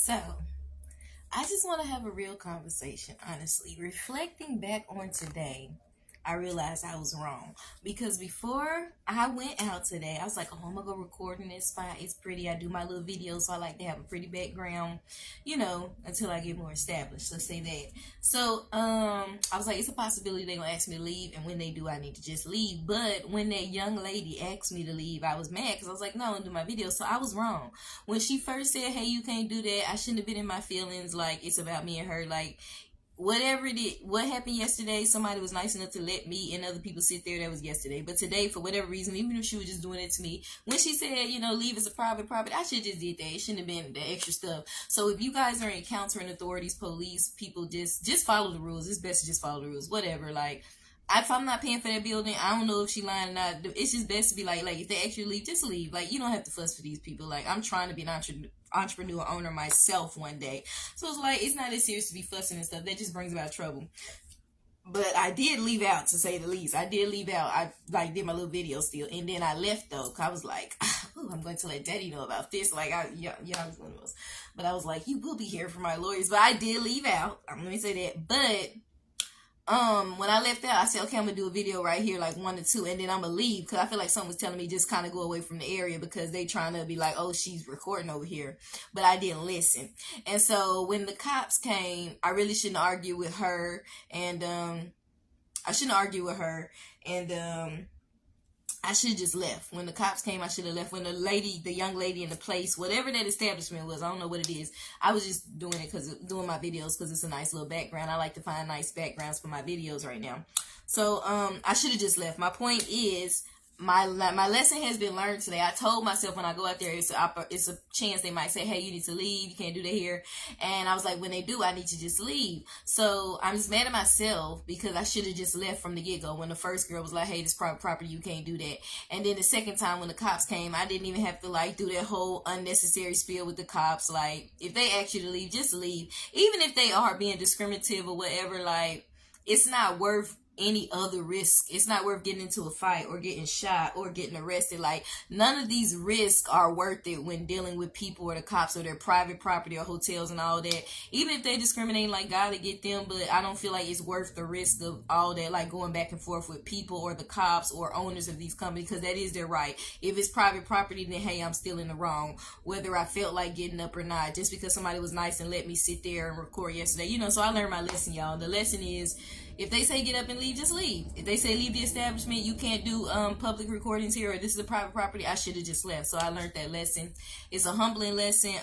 So, I just want to have a real conversation, honestly. Reflecting back on today, I realized I was wrong. Because before I went out today, I was like, oh, I'm going to go record in this spot. It's pretty. I do my little videos, so I like to have a pretty background, until I get more established. Let's say that. So, I was like, it's a possibility they're going to ask me to leave. And when they do, I need to just leave. But when that young lady asked me to leave, I was mad because I was like, no, I don't do my video. So I was wrong. When she first said, hey, you can't do that, I shouldn't have been in my feelings. Like, it's about me and her. Like, whatever it is, what happened yesterday, somebody was nice enough to let me and other people sit there. That was yesterday. But today, for whatever reason, even if she was just doing it to me, when she said, leave as a private property, I should have just did that. It shouldn't have been the extra stuff. So if you guys are encountering authorities, police, people, just follow the rules. It's best to just follow the rules. Whatever. Like, if I'm not paying for that building, I don't know if she lying or not. It's just best to be like if they actually leave, just leave. Like, you don't have to fuss for these people. Like, I'm trying to be an entrepreneur owner myself one day. So it's like, it's not as serious to be fussing and stuff. That just brings about trouble. But I did leave out, to say the least. I did leave out. I did my little video still, and then I left though. Cause I was like, "Ooh, I'm going to let Daddy know about this." Like, I was one of those. But I was like, "You will be here for my lawyers." But I did leave out. Let me say that. But when I left out, I said, okay, I'm gonna do a video right here, like 1 to 2, and then I'm gonna leave because I feel like someone was telling me just kind of go away from the area because they trying to be like, oh, she's recording over here, but I didn't listen. And so when the cops came, I really shouldn't argue with her, and I shouldn't argue with her, and I should have just left. When the cops came, I should have left. When the young lady in the place, whatever that establishment was, I don't know what it is. I was just doing it doing my videos because it's a nice little background. I like to find nice backgrounds for my videos right now. So, I should have just left. My point is, my lesson has been learned today. I told myself when I go out there, it's a chance they might say, hey, you need to leave. You can't do that here. And I was like, when they do, I need to just leave. So I'm just mad at myself because I should have just left from the get-go when the first girl was like, hey, this private property, you can't do that. And then the second time when the cops came, I didn't even have to do that whole unnecessary spiel with the cops. Like, if they ask you to leave, just leave. Even if they are being discriminative or whatever, like, it's not worth any other risk. It's not worth getting into a fight or getting shot or getting arrested. Like, none of these risks are worth it when dealing with people or the cops or their private property or hotels and all that. Even if they discriminate, like, God to get them, but I don't feel like it's worth the risk of all that, like going back and forth with people or the cops or owners of these companies, because that is their right. If it's private property, then hey, I'm still in the wrong, whether I felt like getting up or not, just because somebody was nice and let me sit there and record yesterday. So I learned my lesson, y'all. The lesson is, if they say get up and leave, just leave. If they say leave the establishment, you can't do public recordings here, or this is a private property, I should have just left. So I learned that lesson. It's a humbling lesson.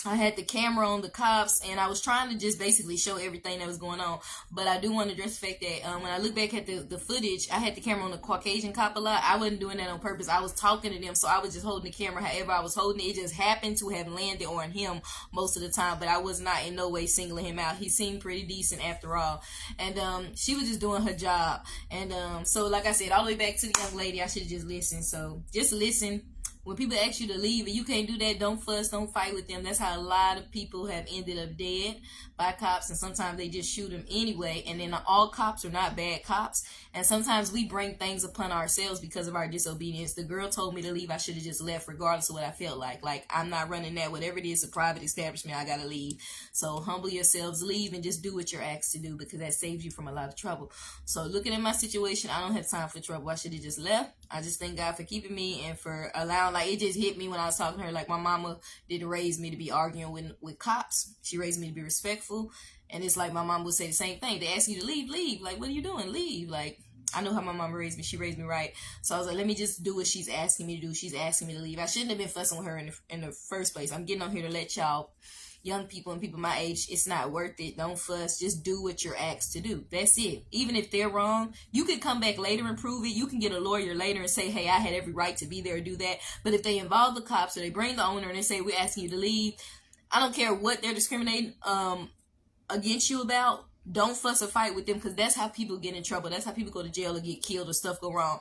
I had the camera on the cops, and I was trying to just basically show everything that was going on. But I do want to address the fact that when I look back at the footage, I had the camera on the Caucasian cop a lot. I wasn't doing that on purpose. I was talking to them, so I was just holding the camera. However I was holding it, it just happened to have landed on him most of the time. But I was not in no way singling him out. He seemed pretty decent after all. And she was just doing her job. And so, like I said, all the way back to the young lady, I should have just listened. So just listen. When people ask you to leave and you can't do that, don't fuss, don't fight with them. That's how a lot of people have ended up dead by cops, and sometimes they just shoot them anyway. And then all cops are not bad cops, and sometimes we bring things upon ourselves because of our disobedience. The girl told me to leave. I should have just left regardless of what I felt like. Like, I'm not running that. Whatever it is, a private establishment, I gotta leave. So humble yourselves, leave, and just do what you're asked to do, because that saves you from a lot of trouble. So looking at my situation, I don't have time for trouble. I should have just left. I just thank God for keeping me and for allowing, like, it just hit me when I was talking to her. Like, my mama didn't raise me to be arguing with cops. She raised me to be respectful. And it's like my mom would say the same thing. They ask you to leave, leave. Like, what are you doing? Leave. Like, I know how my mama raised me. She raised me right. So I was like, let me just do what she's asking me to do. She's asking me to leave. I shouldn't have been fussing with her in the first place. I'm getting on here to let y'all, young people and people my age, it's not worth it. Don't fuss. Just do what you're asked to do. That's it. Even if they're wrong, you can come back later and prove it. You can get a lawyer later and say, hey, I had every right to be there or do that. But if they involve the cops or they bring the owner and they say, we're asking you to leave, I don't care what they're discriminating against you about. Don't fuss or fight with them, because that's how people get in trouble. That's how people go to jail or get killed or stuff go wrong.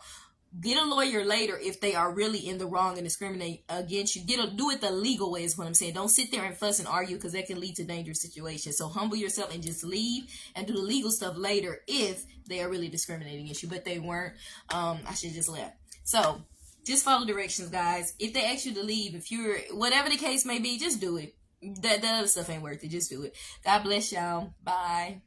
Get a lawyer later if they are really in the wrong and discriminate against you. Do it the legal way is what I'm saying. Don't sit there and fuss and argue, because that can lead to dangerous situations. So humble yourself and just leave and do the legal stuff later if they are really discriminating against you. But they weren't. I should have just left. So just follow directions, guys. If they ask you to leave, if you're, whatever the case may be, just do it. That other stuff ain't worth it. Just do it. God bless y'all. Bye.